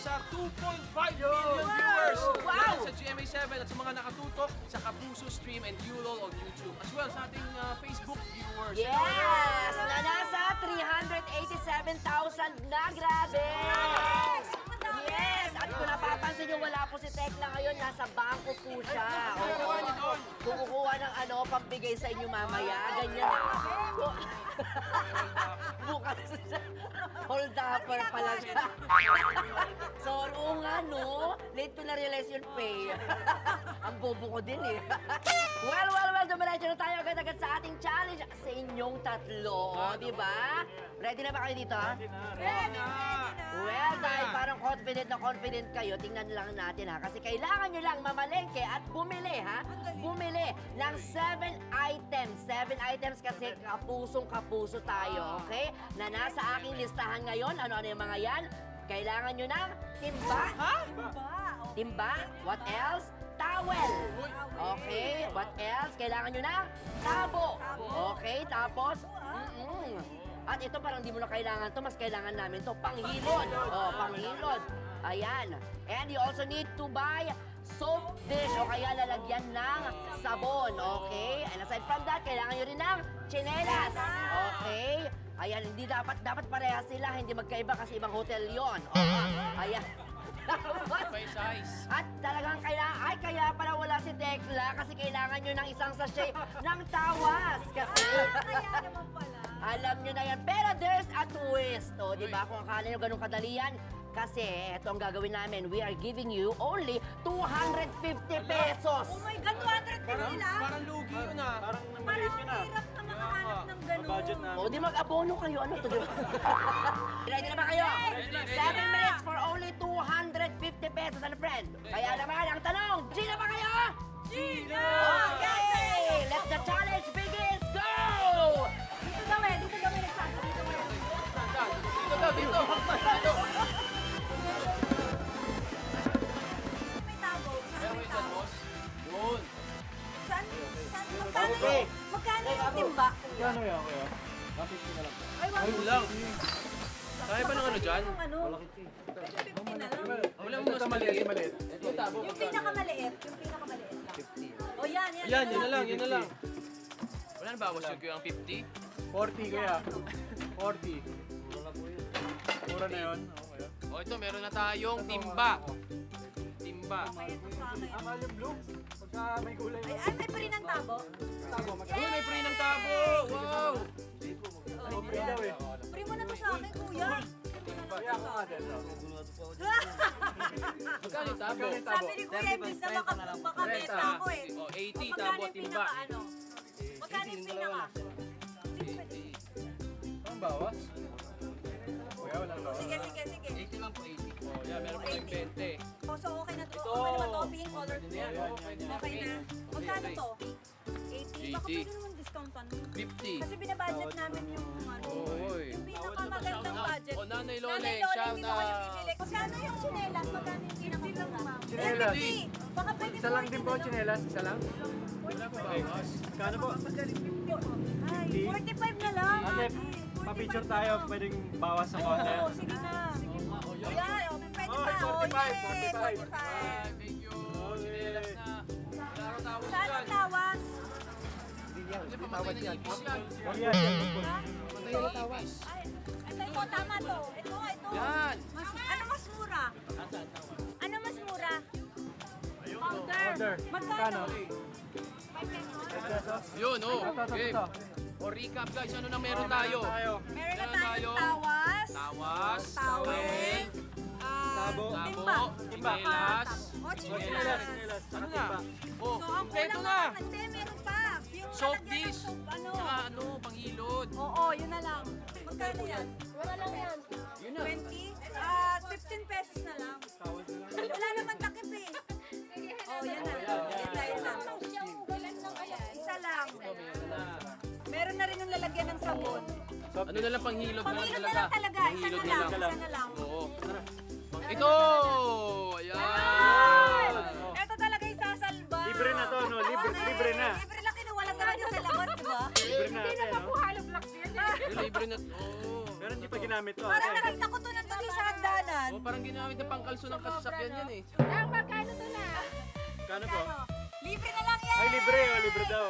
sa 2.5 million viewers dahil sa GMA7 at sa mga nakatutok sa Kapuso Stream and Yulol on YouTube. As well sa ating Facebook viewers. Yes! Na nasa 387,000 na, grabe! Yes! At kung napapansin nyo, wala po si Tekla ngayon, nasa bangko po siya. Kukuha ng pambigay sa inyo mamaya. Ganyan na. Bukas siya. Hold upper pala siya. So, oo nga, no? Late ko na-realize yung pay. Ang bobo ko din eh. Well, dumiretso na tayo agad-agad sa ating challenge sa inyong tatlo. Di ba? Ready na ba kayo dito? Ready na! Well, dahil parang confident na confident kayo, tingnan lang natin ha. Kasi kailangan nyo lang mamalengke at bumili ha. Bumili ng 7 items. 7 items kasi kapusong-kapuso tayo, okay? Na nasa aking listahan ngayon. Ano-ano yung mga yan? Kailangan nyo ng timba. Ha? Timba. What else? Towel. Okay. What else? Kailangan nyo ng tabo. Okay. Tapos, at ito parang di mo na kailangan to, mas kailangan namin to, panghilod. Oh, panghilod. Ayan. And you also need to buy soap dish o kaya lalagyan ng sabon. Okay? And aside from that, kailangan nyo rin ng tsinelas. Okay? Ayan, hindi dapat parehas sila, hindi magkaiba kasi ibang hotel yon. Ayan. By size. At talagang kailangan, kaya pala wala si Tekla kasi kailangan nyo ng isang sachet ng tawas. Kasi, Kaya naman pala. alam nyo na yan. Pero there's a twist, o, di ba? Kung akala nyo ganun kadali yan, kasi ito ang gagawin namin. We are giving you only 250 pesos. Oh my God, 250 lang? Parang lugi yun ah. Parang Parang maliit yun na. hirap na makahanap ng ganun. Budget na. O, di mag-abono kayo. Ano to, di ba? Ready na ba kayo? 7 minutes for only 250 pesos, ano friend? Kaya naman, ang tanong, Gina ba kayo? Gina! Okay! Let the challenge begin! Go! Dito daw eh, dito daw eh nagsasabi. Dito daw eh. Dito daw, dito. May tabo. Pero Saan may wait, tabo? boss. Yun. Saan? Magkano yung? Magkano yung timba? Ano yan, kuya? 150 na lang. Ay, Ayun lang. Kaya ba ng ano dyan? Yung ano? Malaki ito. 50 na lang. Wala mo mas maliit. Ito tabo. Yung pinakamaliit. Yung pinakamaliit lang. 50. O yan, yan. Yan, yun na lang, yun na lang. Wala na bawas yung ang 50? 40, kuya. 40. Mura na po yun. Mura na yun. Okay. O ito, meron na tayong timba. Timba. Ay, ito sa akin. Mahal yung blue. Pagka may kulay. Ay, may pa rin ang tabo. Tabo, magkano? Uy, may free ng tabo! Wow! Oh, free daw eh. Free mo na to sa akin, kuya. Kaya ako nga din. Magkano yung tabo? Sabi ni kuya, imbis na makabenta ako eh. O, 80 Magkano tabo yung timba. pinaka-ano? Magkano yung pinaka? Ang bawas? Kuya, wala bawas. Sige, sige, sige. 80 lang po, 80. O, yan, meron pa tayong 20. Oh, so okay na to. Okay na ba to? Pink color to? Yan, o, pwede na. Okay na. Magkano to? 80. Baka 80. pwede naman discountan mo. 50. Kasi binabudget namin yung ano. Oy. Yung pinakamagandang budget. O, Nanay Nanay Lole, Lole, shout hindi mo kayo out. bibili. Magkano yung chinelas? Magkano yung pinakamura? Chinelas. 50. Baka pwede Isa lang din po, chinelas. Isa lang. Wala pa bawas. Kano po? Ay, 45 na lang. Ate, ate. pa-picture tayo. Pwedeng bawas sa konti. Oo, sige na. Ayan, oh, pwede Oh, pa. 45, 45. 45. Ah, thank you. Chinelas na. Wala akong tawag Saan ang dyan. tawas? Kasi pamatay ng ipis yan. Huwag yan. Pamatay ng ipis. Ay, ito po, tama to. Ito. Yan. Ano mas mura? Ano mas mura? Powder. Order. Magkano? 5 pesos. Yun, oh. Ito. Game. O, recap guys, ano na meron tayo? Meron na Meron tayong tawas. Tawas, Towel. Tabo. Timba. Chinelas, O, Chinelas. chinelas. ano na? Oh, So, ang kompleto kulang na. naman, hindi, meron pa. Yung Soap lalagyan ng dish. soap, ano. Tsaka ano, panghilod. Oo, yun na lang. Magkano yan? Wala lang yan. Yun na. 20? 15 pesos na lang. Wala naman takip eh. Oh, yan na. Yan na, yan lang. Isa lang. Meron na. Meron na rin yung lalagyan ng sabon. Ano na lang, panghilod na lang Pamilot na talaga. lang talaga. Isa Panghilod na lang. Isa na lang. Oo. Ito! Ay! Ayan! Ito talaga yung sasalba. Libre na to, no? Libre na. Libre lang kinuwalan naman yung sa labas, di ba? Libre na ate, no? Libre na. Oh. Pero hindi pa ginamit to. Parang ate. nakita ko to nandun sa hagdanan. Oh, parang ginamit na pangkalso ng kasasakyan yan eh. Ang magkano to na? Kano po? Libre na lang yan! Ay, libre. Oh, libre daw.